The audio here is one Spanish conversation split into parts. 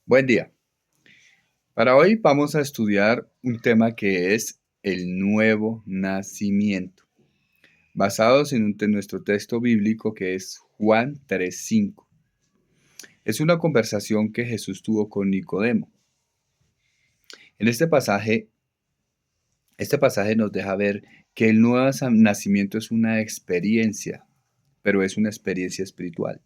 Buen día. Para hoy vamos a estudiar un tema que es el nuevo nacimiento, basados en nuestro texto bíblico que es Juan 3:5. Es una conversación que Jesús tuvo con Nicodemo. En este pasaje nos deja ver que el nuevo nacimiento es una experiencia, pero es una experiencia espiritual.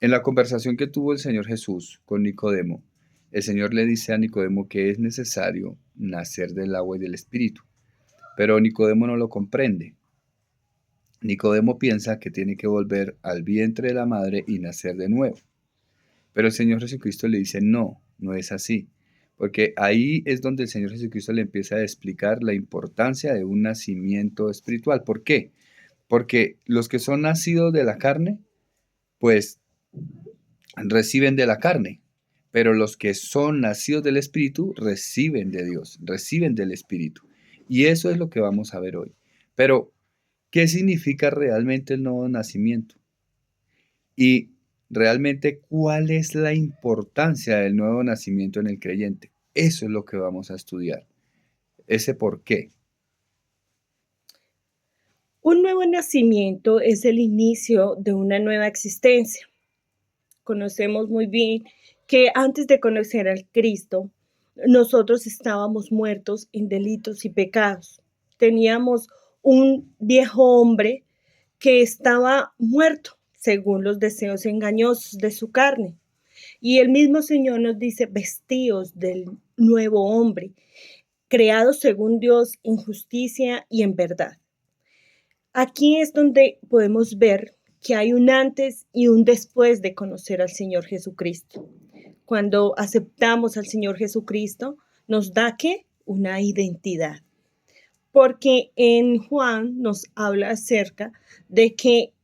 En la conversación que tuvo el Señor Jesús con Nicodemo, el Señor le dice a Nicodemo que es necesario nacer del agua y del Espíritu. Pero Nicodemo no lo comprende. Nicodemo piensa que tiene que volver al vientre de la madre y nacer de nuevo. Pero el Señor Jesucristo le dice, no, no es así. Porque ahí es donde el Señor Jesucristo le empieza a explicar la importancia de un nacimiento espiritual. ¿Por qué? Porque los que son nacidos de la carne, pues reciben de la carne. Pero los que son nacidos del Espíritu reciben de Dios, reciben del Espíritu. Y eso es lo que vamos a ver hoy. Pero ¿qué significa realmente el nuevo nacimiento? Y realmente, ¿cuál es la importancia del nuevo nacimiento en el creyente? Eso es lo que vamos a estudiar. Ese por qué. Un nuevo nacimiento es el inicio de una nueva existencia. Conocemos muy bien que antes de conocer al Cristo, nosotros estábamos muertos en delitos y pecados. Teníamos un viejo hombre que estaba muerto según los deseos engañosos de su carne. Y el mismo Señor nos dice, vestíos del nuevo hombre, creado según Dios en justicia y en verdad. Aquí es donde podemos ver que hay un antes y un después de conocer al Señor Jesucristo. Cuando aceptamos al Señor Jesucristo, nos da ¿qué? Una identidad. Porque en Juan nos habla acerca de que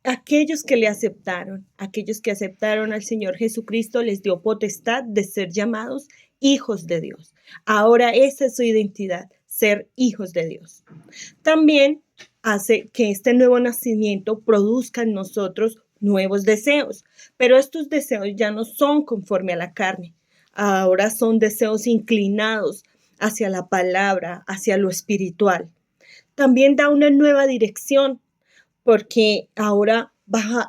aquellos que aceptaron al Señor Jesucristo, les dio potestad de ser llamados hijos de Dios. Ahora esa es su identidad, ser hijos de Dios. También hace que este nuevo nacimiento produzca en nosotros nuevos deseos, pero estos deseos ya no son conforme a la carne, ahora son deseos inclinados hacia la palabra, hacia lo espiritual. También da una nueva dirección, porque ahora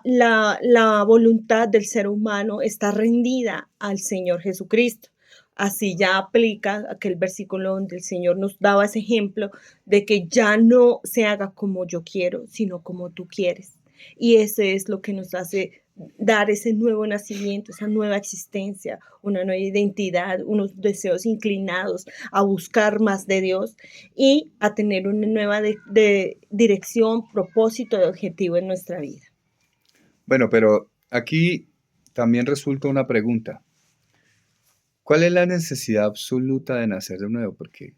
la voluntad del ser humano está rendida al Señor Jesucristo. Así ya aplica aquel versículo donde el Señor nos daba ese ejemplo de que ya no se haga como yo quiero, sino como tú quieres. Y ese es lo que nos hace dar ese nuevo nacimiento, esa nueva existencia, una nueva identidad, unos deseos inclinados a buscar más de Dios y a tener una nueva dirección, propósito y objetivo en nuestra vida. Bueno, pero aquí también resulta una pregunta. ¿Cuál es la necesidad absoluta de nacer de nuevo? Porque,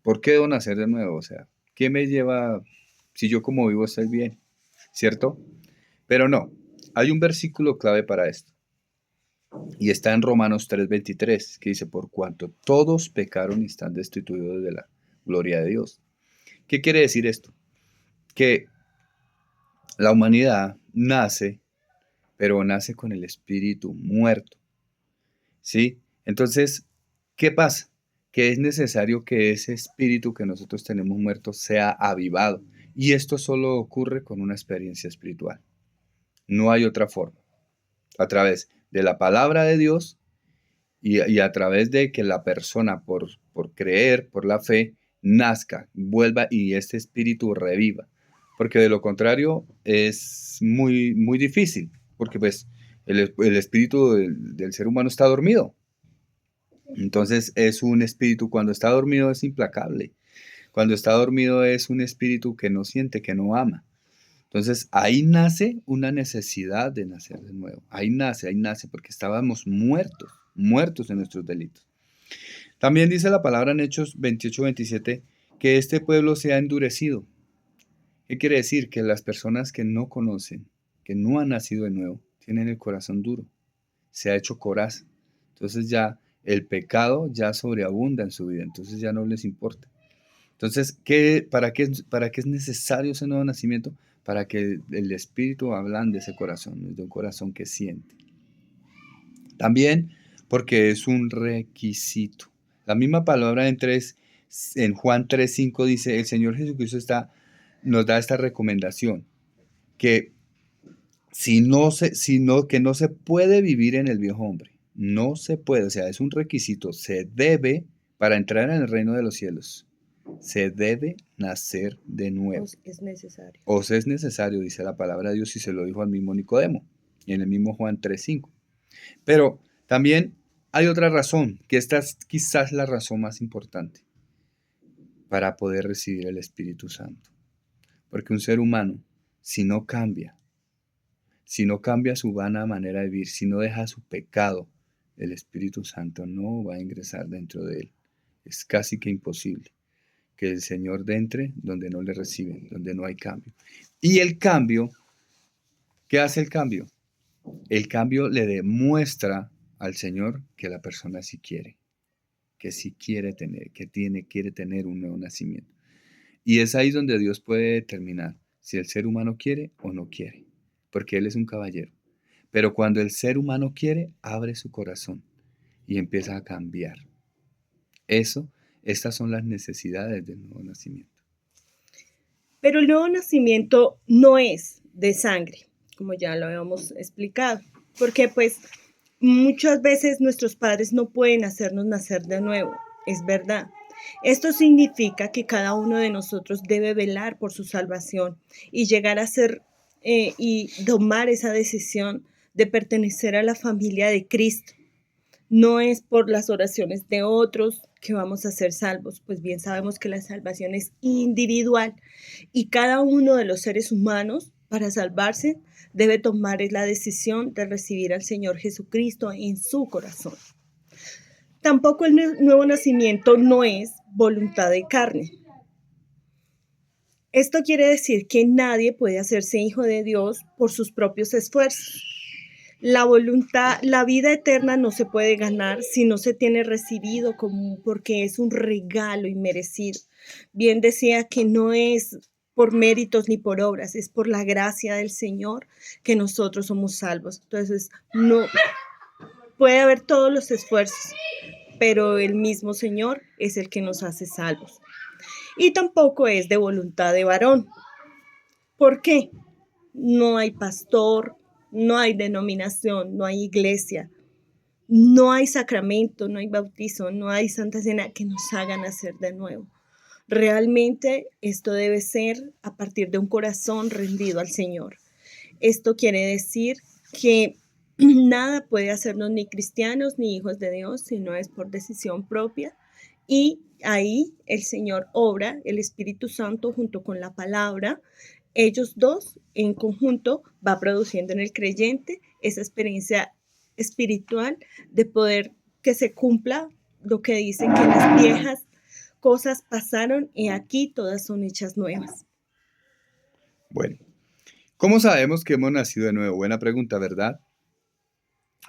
¿por qué debo nacer de nuevo? O sea, ¿qué me lleva si yo como vivo estoy bien? ¿Cierto? Pero no, hay un versículo clave para esto. Y está en Romanos 3:23, que dice, por cuanto todos pecaron y están destituidos de la gloria de Dios. ¿Qué quiere decir esto? Que la humanidad nace, pero nace con el espíritu muerto, ¿sí? Entonces, ¿qué pasa? Que es necesario que ese espíritu que nosotros tenemos muerto sea avivado. Y esto solo ocurre con una experiencia espiritual. No hay otra forma. A través de la palabra de Dios y a través de que la persona por creer, por la fe, nazca, vuelva y este espíritu reviva. Porque de lo contrario es muy, muy difícil, porque pues el espíritu del ser humano está dormido. Entonces es un espíritu, cuando está dormido es implacable. Cuando está dormido es un espíritu que no siente, que no ama. Entonces ahí nace una necesidad de nacer de nuevo. Ahí nace, porque estábamos muertos, muertos en nuestros delitos. También dice la palabra en Hechos 28-27 que este pueblo se ha endurecido. ¿Qué quiere decir? Que las personas que no conocen, que no han nacido de nuevo, tienen el corazón duro, se ha hecho coraz. Entonces ya el pecado ya sobreabunda en su vida, entonces ya no les importa. Entonces, ¿para qué es necesario ese nuevo nacimiento? Para que el Espíritu ablande ese corazón, de un corazón que siente. También porque es un requisito. La misma palabra en Juan 3:5 dice, el Señor Jesucristo nos da esta recomendación, que que no se puede vivir en el viejo hombre. No se puede, o sea, es un requisito. Se debe, para entrar en el reino de los cielos, se debe nacer de nuevo. Es necesario. Os es necesario, dice la palabra de Dios, y se lo dijo al mismo Nicodemo, y en el mismo Juan 3:5. Pero también hay otra razón, que esta es quizás la razón más importante para poder recibir el Espíritu Santo. Porque un ser humano, si no cambia su vana manera de vivir, si no deja su pecado, el Espíritu Santo no va a ingresar dentro de él. Es casi que imposible que el Señor entre donde no le reciben, donde no hay cambio. Y el cambio, ¿qué hace el cambio? El cambio le demuestra al Señor que la persona sí quiere, que sí quiere tener, quiere tener un nuevo nacimiento. Y es ahí donde Dios puede determinar si el ser humano quiere o no quiere, porque Él es un caballero. Pero cuando el ser humano quiere, abre su corazón y empieza a cambiar. Estas son las necesidades del nuevo nacimiento. Pero el nuevo nacimiento no es de sangre, como ya lo habíamos explicado, porque pues muchas veces nuestros padres no pueden hacernos nacer de nuevo, es verdad. Esto significa que cada uno de nosotros debe velar por su salvación y llegar a ser y tomar esa decisión de pertenecer a la familia de Cristo. No es por las oraciones de otros que vamos a ser salvos, pues bien sabemos que la salvación es individual y cada uno de los seres humanos para salvarse debe tomar la decisión de recibir al Señor Jesucristo en su corazón. Tampoco el nuevo nacimiento no es voluntad de carne. Esto quiere decir que nadie puede hacerse hijo de Dios por sus propios esfuerzos. La vida eterna no se puede ganar si no se tiene recibido porque es un regalo inmerecido. Bien decía que no es por méritos ni por obras, es por la gracia del Señor que nosotros somos salvos. Entonces, no puede haber todos los esfuerzos, pero el mismo Señor es el que nos hace salvos. Y tampoco es de voluntad de varón. ¿Por qué? No hay pastor, no hay denominación, no hay iglesia, no hay sacramento, no hay bautizo, no hay Santa Cena que nos hagan nacer de nuevo. Realmente esto debe ser a partir de un corazón rendido al Señor. Esto quiere decir que nada puede hacernos ni cristianos ni hijos de Dios si no es por decisión propia. Y ahí el Señor obra, el Espíritu Santo junto con la palabra. Ellos dos en conjunto va produciendo en el creyente esa experiencia espiritual de poder que se cumpla lo que dicen que las viejas cosas pasaron y aquí todas son hechas nuevas. Bueno, ¿cómo sabemos que hemos nacido de nuevo? Buena pregunta, ¿verdad?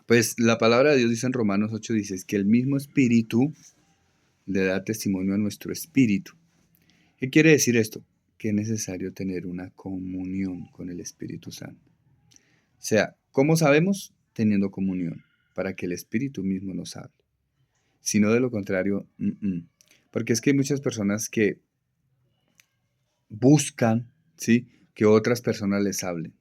Pues la palabra de Dios dice en Romanos 8:16 que el mismo Espíritu le da testimonio a nuestro espíritu. ¿Qué quiere decir esto? Que es necesario tener una comunión con el Espíritu Santo. O sea, ¿cómo sabemos? Teniendo comunión, para que el Espíritu mismo nos hable. Si no, de lo contrario, porque es que hay muchas personas que buscan, ¿sí?, que otras personas les hablen.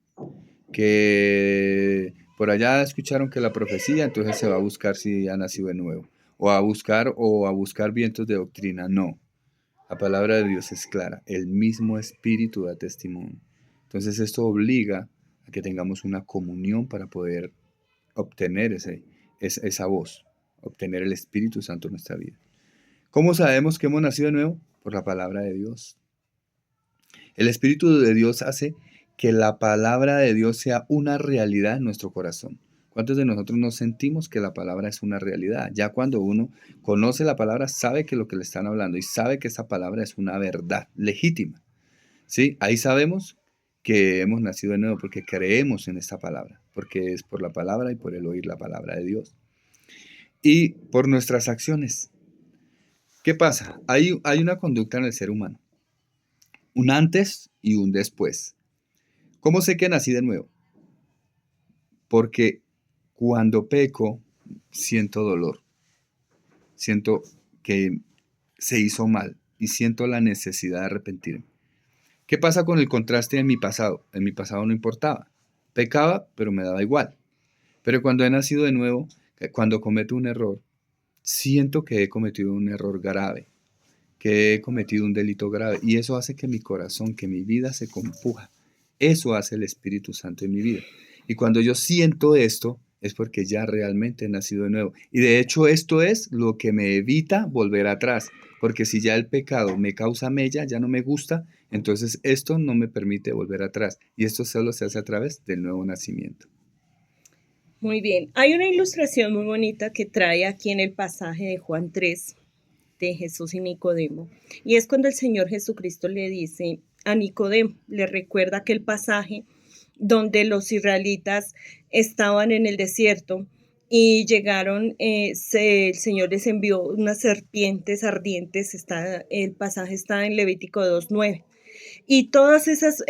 Que por allá escucharon que la profecía, entonces se va a buscar si ha nacido de nuevo. O a buscar vientos de doctrina. No. La palabra de Dios es clara. El mismo Espíritu da testimonio. Entonces esto obliga a que tengamos una comunión para poder obtener esa voz, obtener el Espíritu Santo en nuestra vida. ¿Cómo sabemos que hemos nacido de nuevo? Por la palabra de Dios. El Espíritu de Dios hace que la palabra de Dios sea una realidad en nuestro corazón. ¿Cuántos de nosotros nos sentimos que la palabra es una realidad? Ya cuando uno conoce la palabra, sabe que lo que le están hablando y sabe que esa palabra es una verdad legítima. ¿Sí? Ahí sabemos que hemos nacido de nuevo porque creemos en esta palabra, porque es por la palabra y por el oír la palabra de Dios. Y por nuestras acciones. ¿Qué pasa? Hay una conducta en el ser humano. Un antes y un después. ¿Cómo sé que nací de nuevo? Porque cuando peco, siento dolor, siento que se hizo mal y siento la necesidad de arrepentirme. ¿Qué pasa con el contraste de mi pasado? En mi pasado no importaba. Pecaba, pero me daba igual. Pero cuando he nacido de nuevo, cuando cometo un error, siento que he cometido un error grave, que he cometido un delito grave. Y eso hace que mi corazón, que mi vida se compuja. Eso hace el Espíritu Santo en mi vida. Y cuando yo siento esto, es porque ya realmente he nacido de nuevo. Y de hecho esto es lo que me evita volver atrás. Porque si ya el pecado me causa mella, ya no me gusta, entonces esto no me permite volver atrás. Y esto solo se hace a través del nuevo nacimiento. Muy bien. Hay una ilustración muy bonita que trae aquí en el pasaje de Juan 3 de Jesús y Nicodemo. Y es cuando el Señor Jesucristo le dice a Nicodemo, le recuerda aquel pasaje donde los israelitas estaban en el desierto y llegaron, el Señor les envió unas serpientes ardientes, el pasaje está en Levítico 2:9. Y todas esas,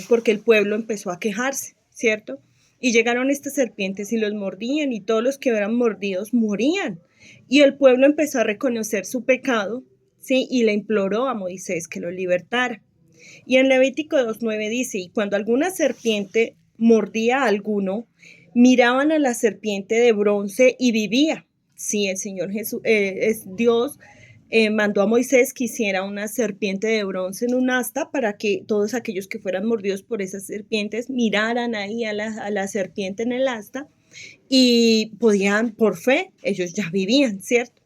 porque el pueblo empezó a quejarse, ¿cierto? Y llegaron estas serpientes y los mordían y todos los que eran mordidos morían. Y el pueblo empezó a reconocer su pecado, ¿sí? Y le imploró a Moisés que lo libertara. Y en Levítico 2:9 dice, y cuando alguna serpiente mordía a alguno, miraban a la serpiente de bronce y vivía. Sí, el Señor Jesús, es Dios, mandó a Moisés que hiciera una serpiente de bronce en un asta para que todos aquellos que fueran mordidos por esas serpientes miraran ahí a la serpiente en el asta y podían, por fe, ellos ya vivían, ¿cierto?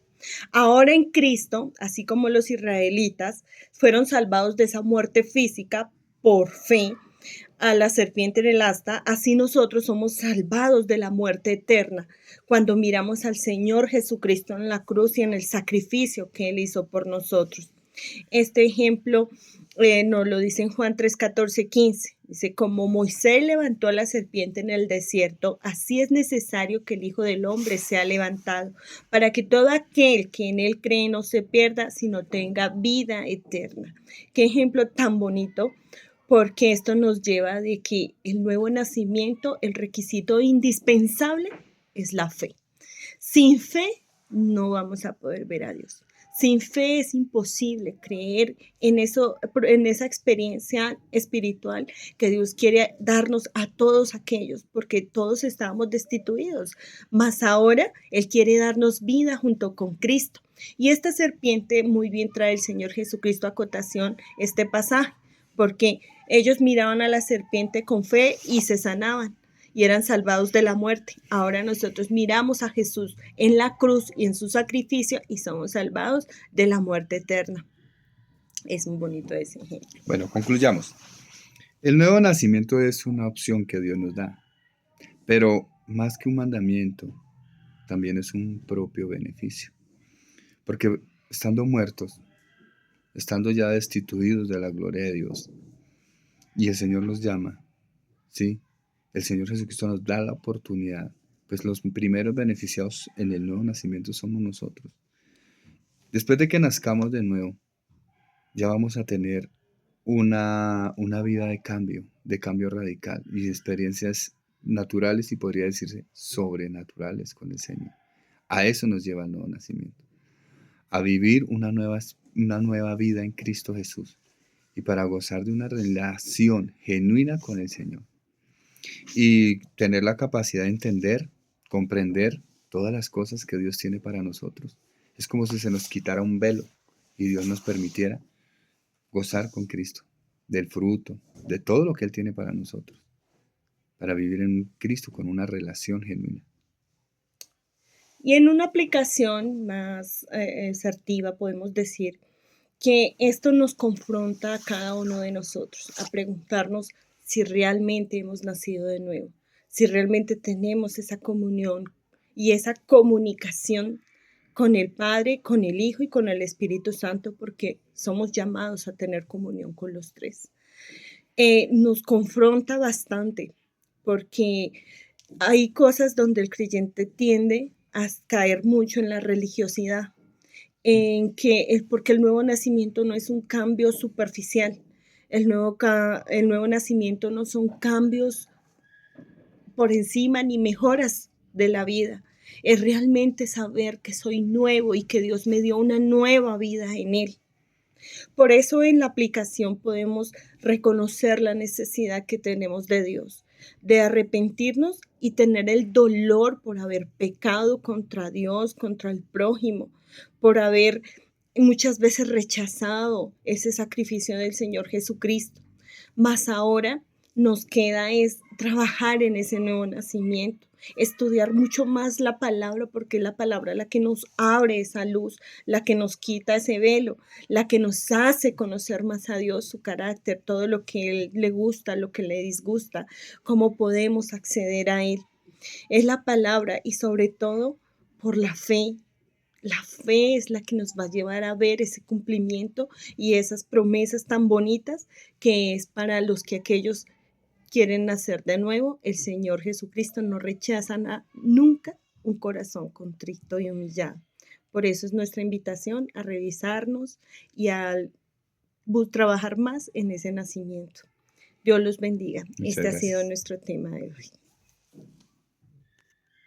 Ahora en Cristo, así como los israelitas fueron salvados de esa muerte física por fe a la serpiente en el asta, así nosotros somos salvados de la muerte eterna cuando miramos al Señor Jesucristo en la cruz y en el sacrificio que Él hizo por nosotros. Este ejemplo nos lo dice en Juan 3, 14, 15. Dice, como Moisés levantó a la serpiente en el desierto, así es necesario que el Hijo del Hombre sea levantado, para que todo aquel que en él cree no se pierda, sino tenga vida eterna. Qué ejemplo tan bonito, porque esto nos lleva de que el nuevo nacimiento, el requisito indispensable es la fe. Sin fe no vamos a poder ver a Dios. Sin fe es imposible creer en eso, en esa experiencia espiritual que Dios quiere darnos a todos aquellos, porque todos estábamos destituidos. Mas ahora Él quiere darnos vida junto con Cristo. Y esta serpiente muy bien trae el Señor Jesucristo a cotación este pasaje, porque ellos miraban a la serpiente con fe y se sanaban y eran salvados de la muerte. Ahora nosotros miramos a Jesús en la cruz y en su sacrificio y somos salvados de la muerte eterna. Es muy bonito ese ejemplo. Bueno, concluyamos. El nuevo nacimiento es una opción que Dios nos da, pero más que un mandamiento, también es un propio beneficio. Porque estando muertos, estando ya destituidos de la gloria de Dios, y el Señor nos llama, ¿sí? El Señor Jesucristo nos da la oportunidad, pues los primeros beneficiados en el nuevo nacimiento somos nosotros. Después de que nazcamos de nuevo, ya vamos a tener una vida de cambio radical y de experiencias naturales y podría decirse sobrenaturales con el Señor. A eso nos lleva el nuevo nacimiento, a vivir una nueva vida en Cristo Jesús y para gozar de una relación genuina con el Señor y tener la capacidad de entender, comprender todas las cosas que Dios tiene para nosotros. Es como si se nos quitara un velo y Dios nos permitiera gozar con Cristo, del fruto, de todo lo que Él tiene para nosotros, para vivir en Cristo con una relación genuina. Y en una aplicación más asertiva podemos decir que esto nos confronta a cada uno de nosotros, a preguntarnos si realmente hemos nacido de nuevo, si realmente tenemos esa comunión y esa comunicación con el Padre, con el Hijo y con el Espíritu Santo, porque somos llamados a tener comunión con los tres. Nos confronta bastante, porque hay cosas donde el creyente tiende a caer mucho en la religiosidad, porque el nuevo nacimiento no es un cambio superficial, el nuevo nacimiento no son cambios por encima ni mejoras de la vida, es realmente saber que soy nuevo y que Dios me dio una nueva vida en Él. Por eso en la aplicación podemos reconocer la necesidad que tenemos de Dios, de arrepentirnos y tener el dolor por haber pecado contra Dios, contra el prójimo, por haber muchas veces rechazado ese sacrificio del Señor Jesucristo. Mas ahora nos queda es trabajar en ese nuevo nacimiento, estudiar mucho más la palabra, porque es la palabra la que nos abre esa luz, la que nos quita ese velo, la que nos hace conocer más a Dios, su carácter, todo lo que Él le gusta, lo que le disgusta, cómo podemos acceder a Él. Es la palabra y sobre todo por la fe. La fe es la que nos va a llevar a ver ese cumplimiento y esas promesas tan bonitas que es para los que aquellos quieren nacer de nuevo. El Señor Jesucristo no rechaza nunca un corazón contrito y humillado. Por eso es nuestra invitación a revisarnos y a trabajar más en ese nacimiento. Dios los bendiga. Muchas Este ha sido gracias. nuestro tema de hoy.